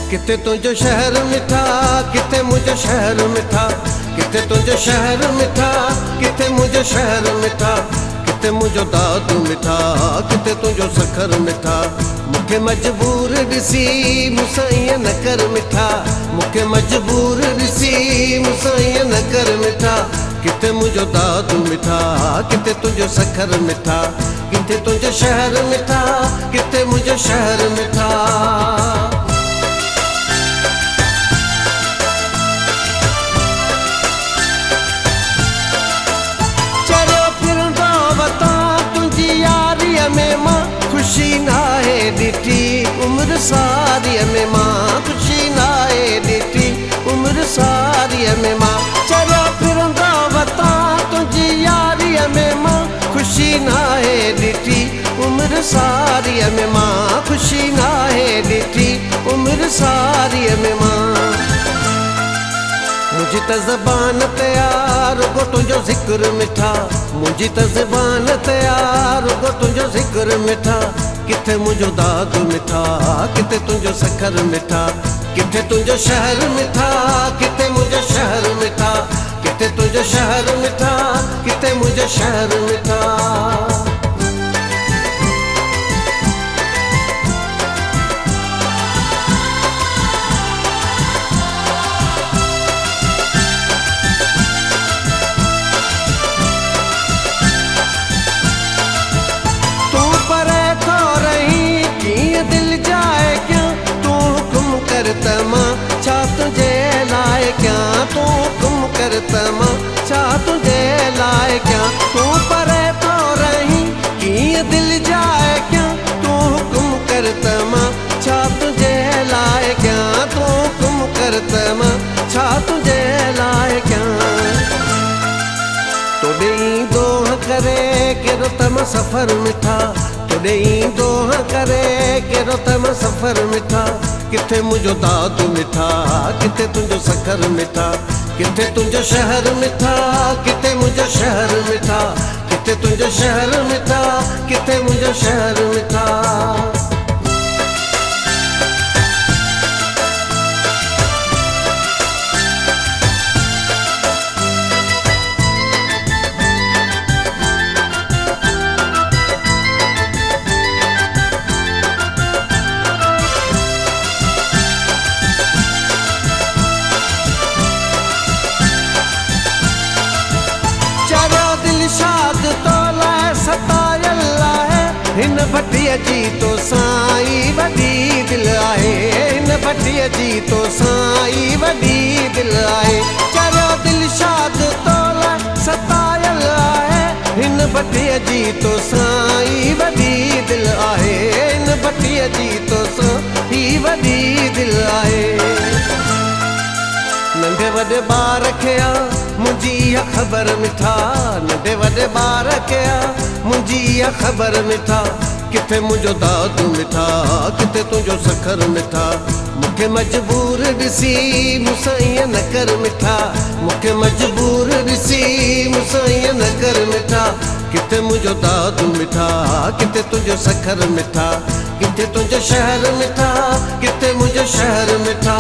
किथे तुझो शहर मिठा किथे मुझो शहर मिठा किथे तुझो शहर मिठा किथे मुझो शहर मिठा किथे मुझो दादू मिठा किथे तुझो सखर मिठा मुखे मजबूर ॾिसी मूंसां ईअं न कर मिठा मुखे मजबूर ॾिसी मूंसां ईअं न कर मिठा किथे मुझो दादू मिठा किथे तुझो सखर मिठा किथे तुझो शहर मिठा किथे मुझो शहर मिठा खुशी नाहे ॾिठी उम्र सारीअ में मां खुशी नाहे ॾिठी उम्र सारीअ में मां चरिया फिरंदा वतां तुंहिंजी यारीअ में मां खुशी नाहे ॾिठी उम्र सारीअ में मां खुशी नाहे ॾिठी उम्र सारीअ में मां मुंहिंजी त ज़बान ते यार रुॻो तुंहिंजो ज़िक्र मिठा मुंहिंजी त ज़बान ते यार रुॻो तुंहिंजो ज़िक्र मिठा किथे मुंहिंजो दादू मिठा किथे तुंहिंजो सखर मिठा किथे तुंहिंजो शहर मिठा किथे मुंहिंजो शहर मिठा किथे तुंहिंजो शहर मिठा किथे मुंहिंजो शहर मिठा छा तुझे लाए क्या तू हुक्म कर तमा छा तुझे लाए क्या तू परे तो रही कीअं दिल जाए क्या तू हुक्म कर तमा छा तुझे लाए क्या तू हुक्म कर तमा छा तुझे लाए क्या तोॾे दोह करे कहिड़ो तम सफ़र मिठा तोॾे दोह करे कहिड़ो तम सफ़र मिठा किथे मुझो दादू मिठा किथे तुझो सखर मिठा किथे तुझो शहर मिठा किथे मुझो शहर मिठा किथे तुझो शहर मिठा किथे मुझो शहर मिठा हिन भटीअ जी तो साईं वॾी दिलि आहे हिन भटीअ जी तो साईं वॾी दिलि आहे चरियो दिलशाद तो सतायल आहे हिन भटीअ जी तो साईं वॾी दिलि आहे हिन भटीअ जी तो साईं वॾी दिलि आहे नंढे वॾे ॿार खे मुंहिंजी इहा ख़बर मिठा नंढे वॾे ॿार खे मुंहिंजी इहा ख़बर मिठा किथे मुंहिंजो दादू मिठा किथे तुंहिंजो सखर मिठा मूंखे मजबूर ॾिसी मूंसां ईअं न कर मिठा मूंखे मजबूर ॾिसी मूंसां ईअं न कर मिठा किथे मुंहिंजो दादू मिठा किथे तुंहिंजो सखर मिठा किथे तुंहिंजो शहर मिठा किथे मुंहिंजो शहर मिठा